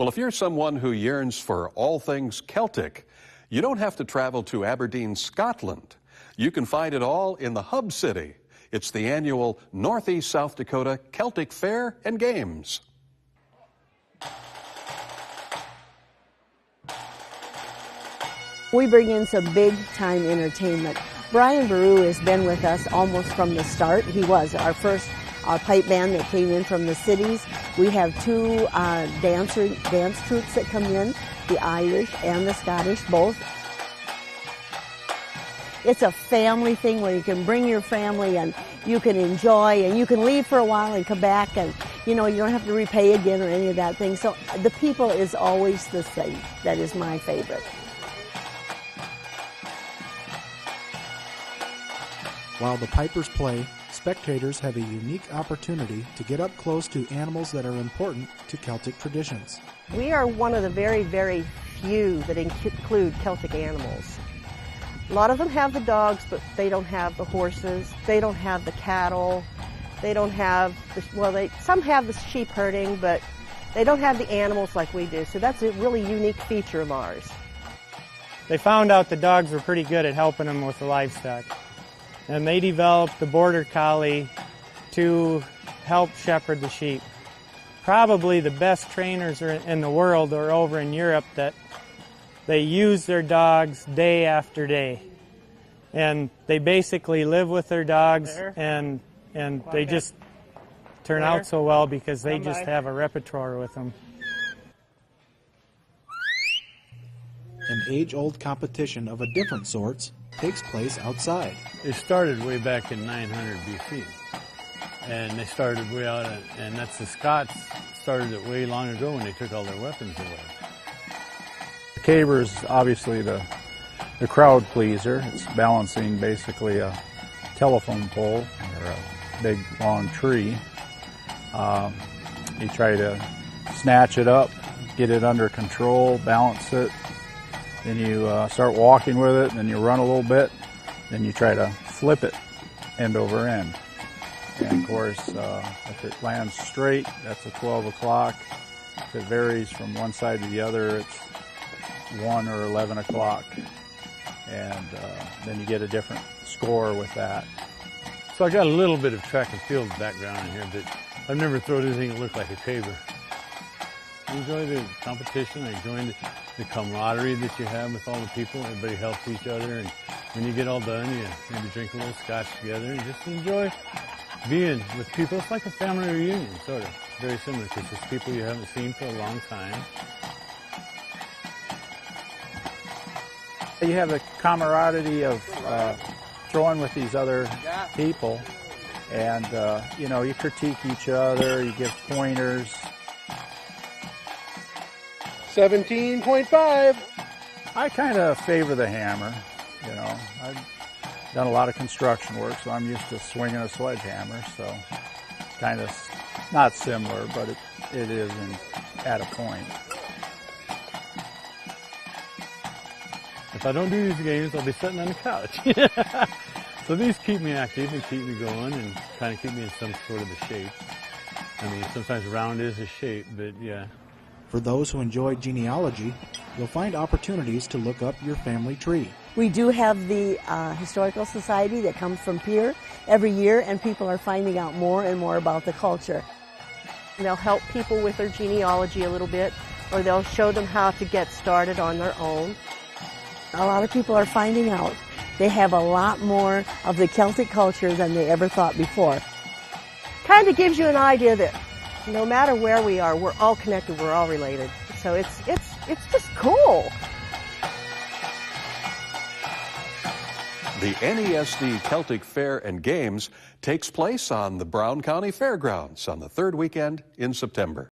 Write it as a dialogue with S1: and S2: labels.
S1: Well, if you're someone who yearns for all things Celtic, you don't have to travel to Aberdeen, Scotland. You can find it all in the hub city. It's the annual Northeast South Dakota Celtic Fair and Games.
S2: We bring in some big-time entertainment. Brian Baru has been with us almost from the start. He was our first pipe band that came in from the cities. We have two dance troupes that come in, the Irish and the Scottish, both. It's a family thing where you can bring your family and you can enjoy and you can leave for a while and come back and, you know, you don't have to repay again or any of that thing. So the people is always the same. That is my favorite.
S3: While the pipers play, spectators have a unique opportunity to get up close to animals that are important to Celtic traditions.
S4: We are one of the very, very few that include Celtic animals. A lot of them have the dogs, but they don't have the horses. They don't have the cattle. They don't have some have the sheep herding, but they don't have the animals like we do. So that's a really unique feature of ours.
S5: They found out the dogs were pretty good at helping them with the livestock. And they developed the border collie to help shepherd the sheep. Probably the best trainers in the world are over in Europe that they use their dogs day after day. And they basically live with their dogs and they just turn out so well because they just have a repertoire with them.
S3: An age-old competition of a different sorts takes place outside.
S6: It started way back in 900 BC, and they started way out, and that's the Scots started it way long ago when they took all their weapons away.
S7: The caber is obviously the crowd pleaser. It's balancing basically a telephone pole or a big long tree. You try to snatch it up, get it under control, balance it. Then you start walking with it, and then you run a little bit, then you try to flip it end over end. And of course, if it lands straight, that's a 12 o'clock. If it varies from one side to the other, it's 1 or 11 o'clock. And then you get a different score with that.
S6: So I got a little bit of track and field background in here, but I've never thrown anything that looked like a caber. I enjoy the competition. I enjoy the camaraderie that you have with all the people. Everybody helps each other, and when you get all done, you maybe drink a little scotch together and just enjoy being with people. It's like a family reunion, sort of. Very similar, because it's people you haven't seen for a long time.
S7: You have the camaraderie of throwing with these other people, and you know, you critique each other, you give pointers.
S8: 17.5.
S7: I kind of favor the hammer, you know. I've done a lot of construction work, so I'm used to swinging a sledgehammer, so it's kind of not similar, but it is at a point.
S6: If I don't do these games, I'll be sitting on the couch. So these keep me active and keep me going and kind of keep me in some sort of a shape. I mean, sometimes round is a shape, but yeah.
S3: For those who enjoy genealogy, you'll find opportunities to look up your family tree.
S2: We do have the Historical Society that comes from Faire every year, and people are finding out more and more about the culture.
S4: They'll help people with their genealogy a little bit, or they'll show them how to get started on their own.
S2: A lot of people are finding out they have a lot more of the Celtic culture than they ever thought before.
S4: Kind of gives you an idea that no matter where we are, we're all connected, we're all related. So it's just cool.
S1: The NESD Celtic Fair and Games takes place on the Brown County Fairgrounds on the third weekend in September.